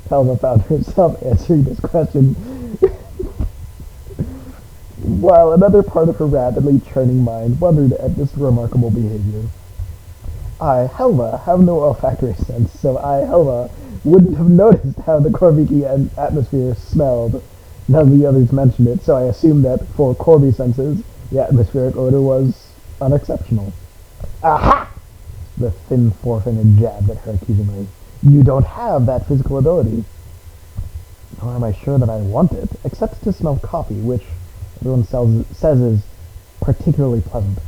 Helma found herself answering this question while another part of her rapidly churning mind wondered at this remarkable behavior. I, Helma, have no olfactory sense, so I, Helma, wouldn't have noticed how the Corviki atmosphere smelled. None of the others mentioned it, so I assumed that, for Corby senses, the atmospheric odor was unexceptional. Aha! The thin forefinger jabbed at her accusingly. You don't have that physical ability. Nor am I sure that I want it, except to smell coffee, which everyone says is particularly pleasant.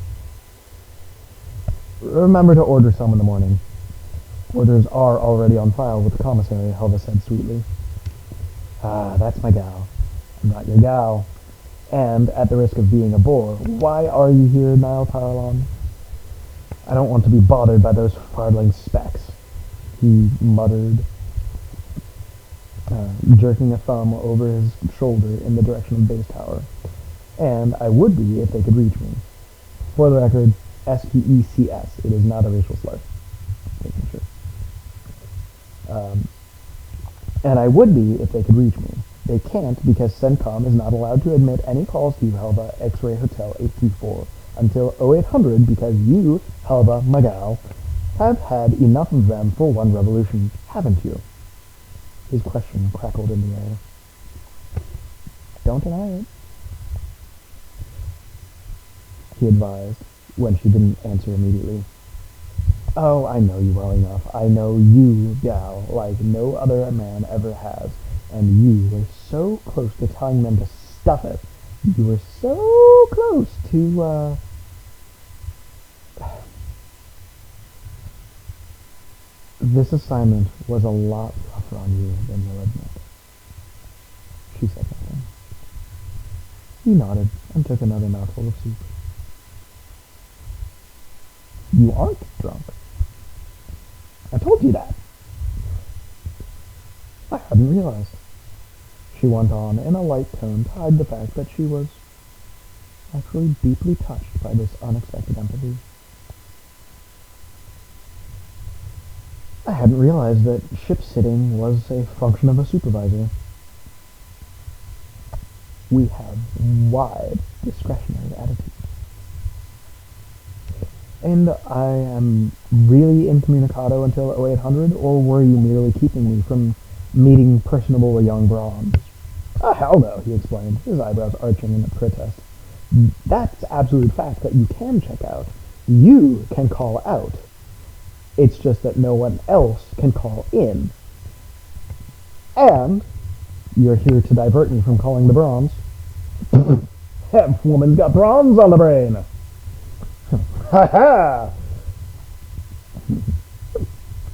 Remember to order some in the morning. Orders are already on file with the commissary, Helva said sweetly. Ah, that's my gal. I'm not your gal. And, at the risk of being a bore, why are you here, Nile Paralon? I don't want to be bothered by those fardling specks, he muttered, jerking a thumb over his shoulder in the direction of the base tower. And I would be if they could reach me. For the record, S-P-E-C-S. It is not a racial slur. Making sure. And I would be if they could reach me. They can't because CENTCOM is not allowed to admit any calls to you, Helva, X-Ray Hotel 824, until 0800 because you, Helva Magal, have had enough of them for one revolution, haven't you? His question crackled in the air. Don't deny it, he advised, when she didn't answer immediately. Oh, I know you well enough. I know you, gal, like no other man ever has. And you were so close to telling them to stuff it. You were so close to, This assignment was a lot rougher on you than you'll admit. She said nothing. He nodded and took another mouthful of soup. You aren't drunk. I told you that. I hadn't realized. She went on in a light tone to hide the fact that she was actually deeply touched by this unexpected empathy. I hadn't realized that ship-sitting was a function of a supervisor. We have wide discretionary attitudes. And I am really incommunicado until 0800, or were you merely keeping me from meeting personable young Brahms? Ah, hell no, he explained, his eyebrows arching in protest. That's absolute fact that you can check out. You can call out. It's just that no one else can call in. And you're here to divert me from calling the Brahms. That woman's got Brahms on the brain. Ha ha!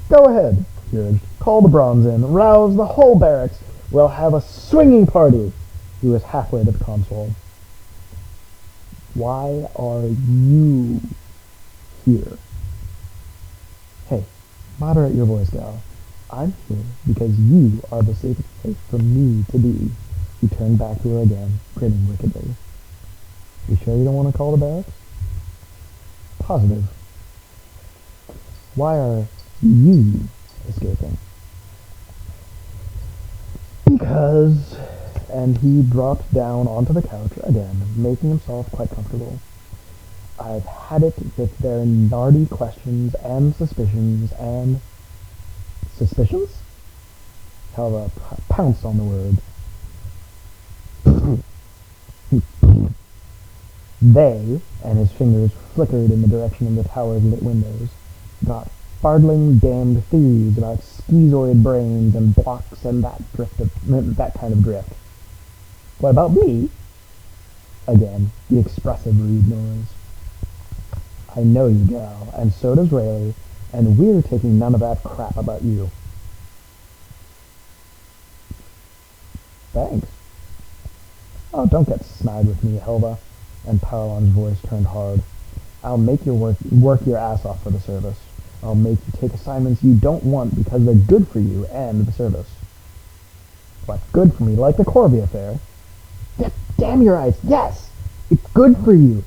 Go ahead. he urged. Call the bronze in. Rouse the whole barracks. We'll have a swinging party. He was halfway to the console. Why are you here? Hey, moderate your voice, gal. I'm here because you are the safest place for me to be. He turned back to her again, grinning wickedly. You sure you don't want to call the barracks? Positive. Why are you escaping? Because... And he dropped down onto the couch again, making himself quite comfortable. I've had it with their nardy questions and suspicions and... Suspicions? Helva pounced on the word. They, and his fingers flickered in the direction of the tower's lit windows, got fardling damned theories about schizoid brains and blocks and that kind of drift. What about me? Again, the expressive rude noise. I know you, gal, and so does Rayleigh, and we're taking none of that crap about you. Thanks. Oh, don't get snide with me, Helva. And Paralon's voice turned hard. I'll make you work your ass off for the service. I'll make you take assignments you don't want because they're good for you and the service. What, good for me, like the Corby affair? Damn your eyes, yes! It's good for you!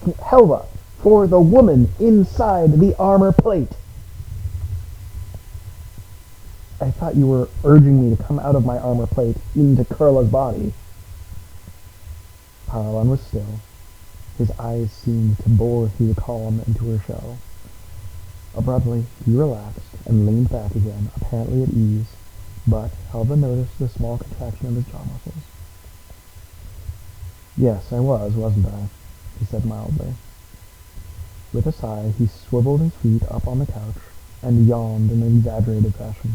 Helva, for the woman inside the armor plate! I thought you were urging me to come out of my armor plate into Kurla's body. Paralon was still. His eyes seemed to bore through the column into her shell. Abruptly, he relaxed and leaned back again, apparently at ease, but Helva noticed the small contraction of his jaw muscles. Yes, I wasn't I? He said mildly. With a sigh, he swiveled his feet up on the couch and yawned in an exaggerated fashion.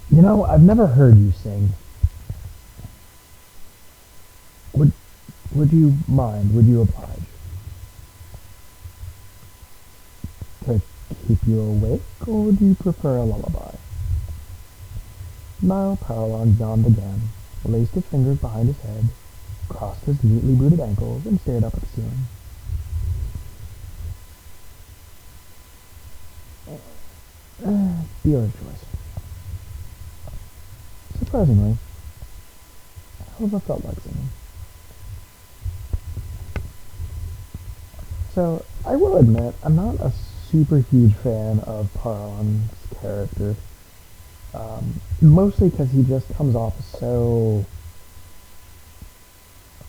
You know, I've never heard you sing. Would you mind? Would you oblige? To keep you awake, or would you prefer a lullaby? Now Paralon yawned again, laced his fingers behind his head, crossed his neatly booted ankles, and stared up at the ceiling. Dealer's choice. Surprisingly, Helva felt like singing. So, I will admit, I'm not a super huge fan of Paralon's character. Mostly because he just comes off so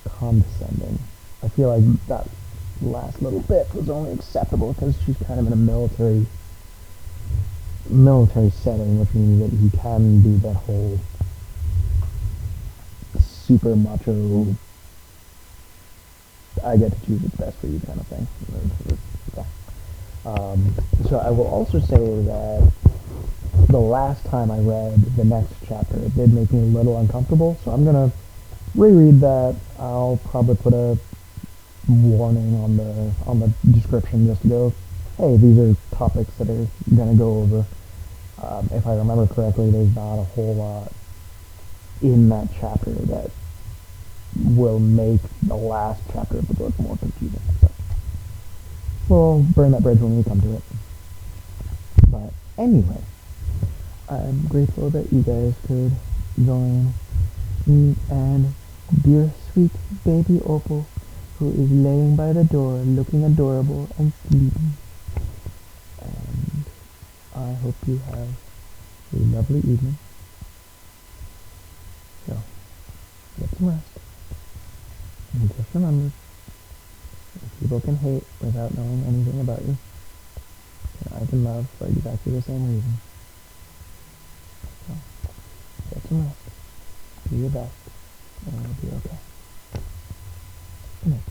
condescending. I feel like that last little bit was only acceptable because she's kind of in a military setting, which means that he can do that whole super macho, I get to choose what's best for you kind of thing. So I will also say that the last time I read the next chapter, it did make me a little uncomfortable, so I'm going to reread that. I'll probably put a warning on the description just to go, hey, these are topics that are going to go over. If I remember correctly, there's not a whole lot in that chapter that will make the last chapter of the book more confusing. But we'll burn that bridge when we come to it. But anyway, I'm grateful that you guys could join me and dear sweet baby Opal, who is laying by the door looking adorable and sleeping. And I hope you have a lovely evening. So, get some rest. And just remember, people can hate without knowing anything about you. And I can love for exactly the same reason. So, get some rest. Do your best. And it'll be okay. Good night.